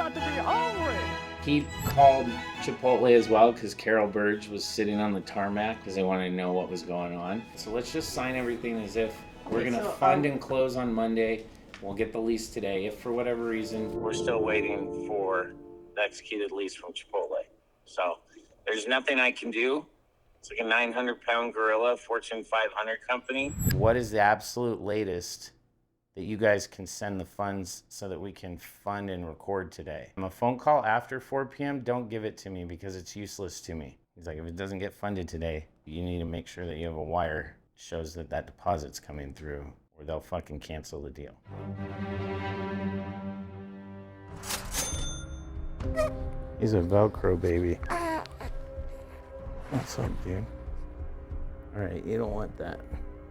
got to be hungry. He called Chipotle as well because Carol Burge was sitting on the tarmac because they wanted to know what was going on. So let's just sign everything as if we're going to fund and close on Monday. We'll get the lease today. If for whatever reason we're still waiting for the executed lease from Chipotle. So there's nothing I can do. It's like a 900-pound gorilla, Fortune 500 company. What is the absolute latest that you guys can send the funds so that we can fund and record today? A phone call after 4 p.m., don't give it to me because it's useless to me. He's like, if it doesn't get funded today, you need to make sure that you have a wire that shows that that deposit's coming through or they'll fucking cancel the deal. He's a Velcro baby. What's up, dude? All right, you don't want that.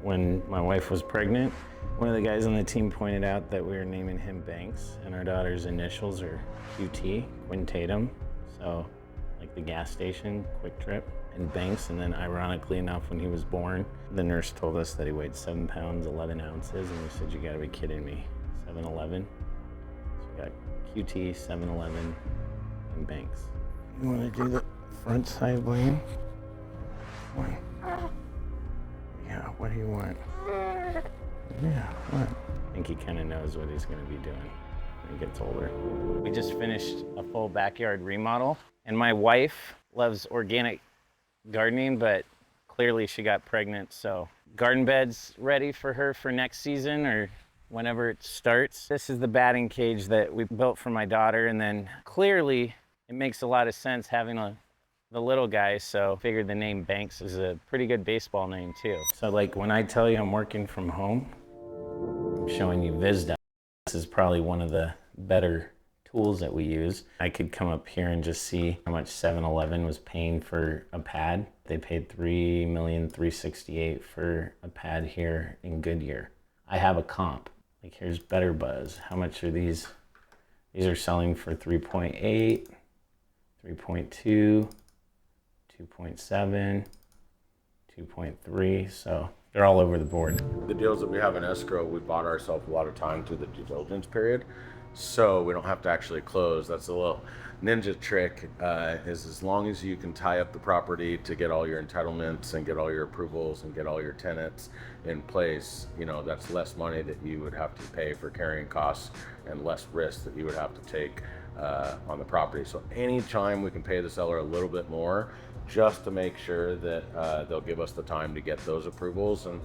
When my wife was pregnant, one of the guys on the team pointed out that we were naming him Banks, and our daughter's initials are QT, Quinn Tatum. So, like the gas station, Quick Trip, and Banks. And then, ironically enough, when he was born, the nurse told us that he weighed 7 pounds, 11 ounces, and we said, you gotta be kidding me. 7'11". So we got QT, 7'11", and Banks. You wanna do the front side lane? One. Yeah, what do you want? Yeah, what? I think he kind of knows what he's going to be doing when he gets older. We just finished a full backyard remodel, and my wife loves organic gardening, but clearly she got pregnant, so garden bed's ready for her for next season or whenever it starts. This is the batting cage that we built for my daughter, and then clearly it makes a lot of sense having the little guy, so figured the name Banks is a pretty good baseball name too. So like when I tell you I'm working from home, I'm showing you Vizda. This is probably one of the better tools that we use. I could come up here and just see how much 7-Eleven was paying for a pad. They paid $3,368,000 for a pad here in Goodyear. I have a comp. Like here's Better Buzz. How much are these? These are selling for 3.8, 3.2, 2.7, 2.3, so they're all over the board. The deals that we have in escrow, we bought ourselves a lot of time through the due diligence period, so we don't have to actually close. That's a little ninja trick, is as long as you can tie up the property to get all your entitlements and get all your approvals and get all your tenants in place, you know, that's less money that you would have to pay for carrying costs and less risk that you would have to take on the property. So anytime we can pay the seller a little bit more, just to make sure that they'll give us the time to get those approvals and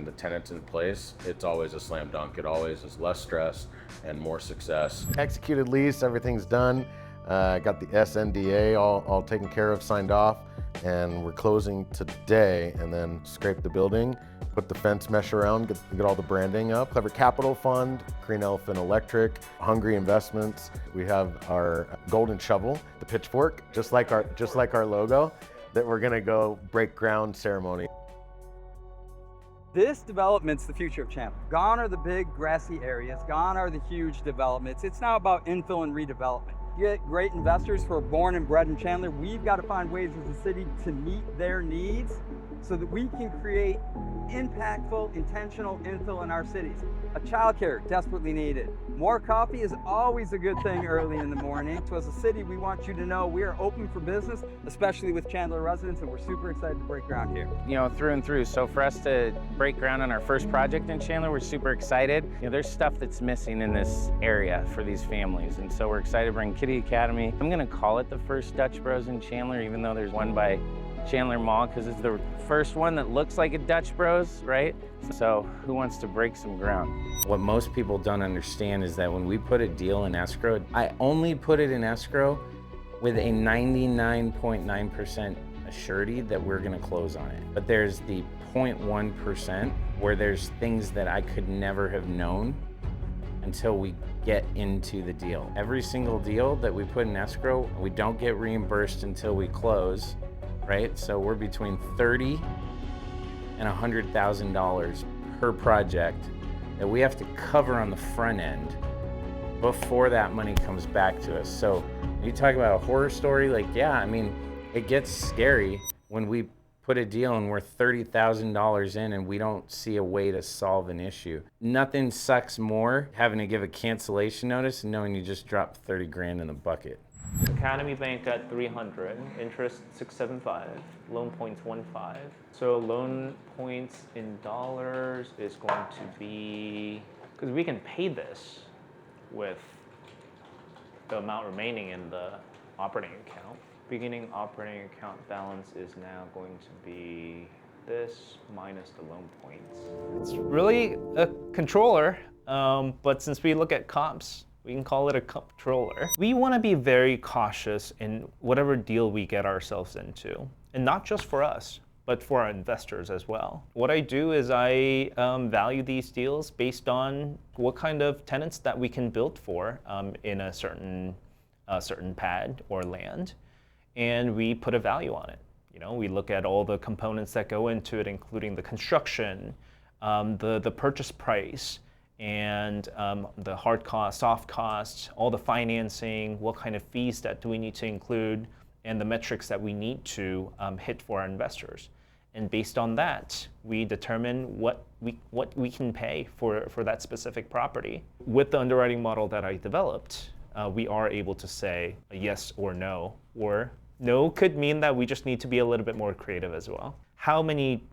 the tenants in place, it's always a slam dunk. It always is less stress and more success. Executed lease, everything's done. Got the SNDA all taken care of, signed off, and we're closing today, and then scrape the building, put the fence mesh around, get all the branding up. Clever Capital Fund, Green Elephant Electric, Hungry Investments. We have our golden shovel, the pitchfork, just like our logo, that we're gonna go break ground ceremony. This development's the future of Chandler. Gone are the big grassy areas, gone are the huge developments. It's now about infill and redevelopment. Get great investors who are born and bred in Chandler. We've got to find ways as a city to meet their needs so that we can create impactful, intentional infill in our cities. A childcare desperately needed. More coffee is always a good thing early in the morning. So as a city, we want you to know we are open for business, especially with Chandler residents, and we're super excited to break ground here. You know, through and through. So for us to break ground on our first project in Chandler, we're super excited. You know, there's stuff that's missing in this area for these families, and so we're excited to bring Kitty Academy. I'm gonna call it the first Dutch Bros in Chandler, even though there's one by Chandler Mall, because it's the first one that looks like a Dutch Bros, right? So who wants to break some ground? What most people don't understand is that when we put a deal in escrow, I only put it in escrow with a 99.9% surety that we're gonna close on it. But there's the 0.1% where there's things that I could never have known until we get into the deal. Every single deal that we put in escrow, we don't get reimbursed until we close, right? So we're between $30,000 and $100,000 per project that we have to cover on the front end before that money comes back to us. So you talk about a horror story, like, yeah, I mean, it gets scary when we put a deal and we're $30,000 in and we don't see a way to solve an issue. Nothing sucks more having to give a cancellation notice and knowing you just dropped 30 grand in the bucket. Academy Bank at 300, interest 675, loan points 15. So loan points in dollars is going to be, because we can pay this with the amount remaining in the operating account. Beginning operating account balance is now going to be this minus the loan points. It's really a controller, but since we look at comps, we can call it a controller. We want to be very cautious in whatever deal we get ourselves into, and not just for us, but for our investors as well. What I do is I value these deals based on what kind of tenants that we can build for in a certain pad or land, and we put a value on it. You know, we look at all the components that go into it, including the construction, the purchase price, and the hard costs, soft costs, all the financing, what kind of fees that do we need to include, and the metrics that we need to hit for our investors. And based on that, we determine what we can pay for that specific property. With the underwriting model that I developed, we are able to say a yes or no, or no could mean that we just need to be a little bit more creative as well. How many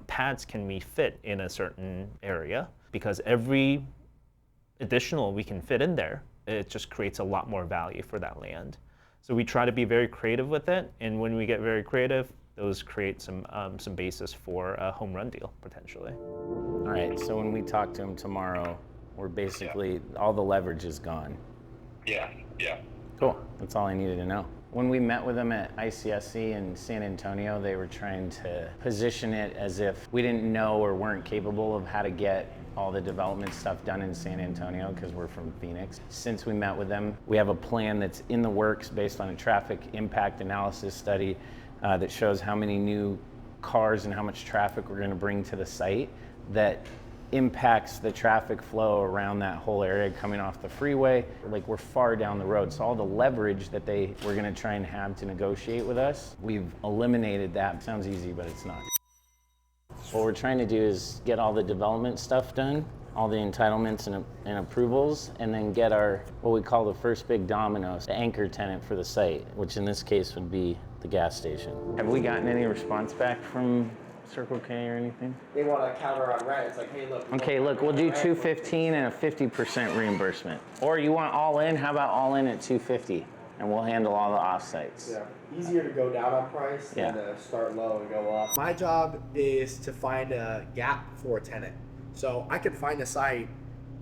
pads can we fit in a certain area? Because every additional we can fit in there, it just creates a lot more value for that land. So we try to be very creative with it, and when we get very creative, those create some basis for a home run deal, potentially. All right, so when we talk to him tomorrow, we're basically, all the leverage is gone. Yeah. Cool, that's all I needed to know. When we met with them at ICSC in San Antonio, they were trying to position it as if we didn't know or weren't capable of how to get all the development stuff done in San Antonio because we're from Phoenix. Since we met with them, we have a plan that's in the works based on a traffic impact analysis study that shows how many new cars and how much traffic we're going to bring to the site that impacts the traffic flow around that whole area coming off the freeway. Like, we're far down the road, so all the leverage that they were going to try and have to negotiate with us, we've eliminated that. Sounds easy, but it's not. What we're trying to do is get all the development stuff done, all the entitlements and approvals, and then get our, what we call the first big domino, the anchor tenant for the site, which in this case would be the gas station. Have we gotten any response back from Circle K or anything? They want to counter on rent. It's like, hey, look. Okay, look, we'll do $215 and a 50% reimbursement. Or you want all in? How about all in at $250? And we'll handle all the offsites. Yeah. Easier to go down on price than to start low and go up. My job is to find a gap for a tenant. So I can find a site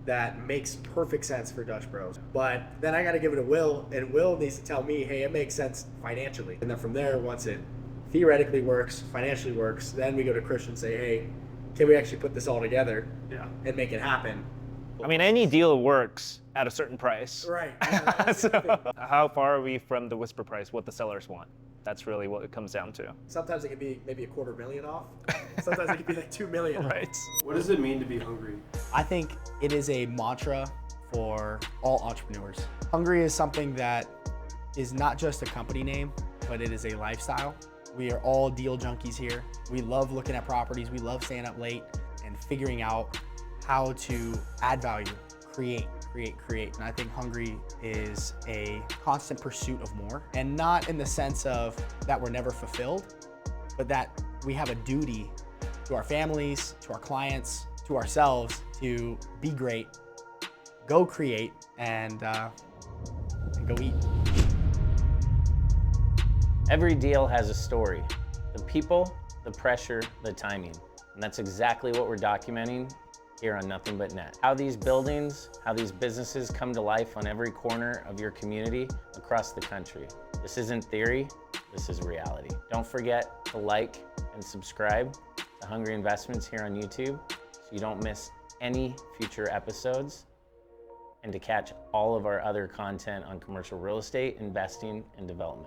that makes perfect sense for Dutch Bros. But then I got to give it to Will, and Will needs to tell me, hey, it makes sense financially. And then from there, once it theoretically works, financially works, then we go to Christian and say, hey, can we actually put this all together and make it happen? I mean, any deal works at a certain price. Right. Yeah, So how far are we from the whisper price, what the sellers want? That's really what it comes down to. Sometimes it can be maybe $250,000 off. Sometimes it can be like $2 million. Right. What does it mean to be hungry? I think it is a mantra for all entrepreneurs. Hungry is something that is not just a company name, but it is a lifestyle. We are all deal junkies here. We love looking at properties. We love staying up late and figuring out how to add value, create. And I think hungry is a constant pursuit of more, and not in the sense of that we're never fulfilled, but that we have a duty to our families, to our clients, to ourselves to be great, go create, and go eat. Every deal has a story. The people, the pressure, the timing. And that's exactly what we're documenting here on Nothing But Net. How these buildings, how these businesses come to life on every corner of your community across the country. This isn't theory, this is reality. Don't forget to like and subscribe to Hungry Investments here on YouTube so you don't miss any future episodes, and to catch all of our other content on commercial real estate, investing, and development.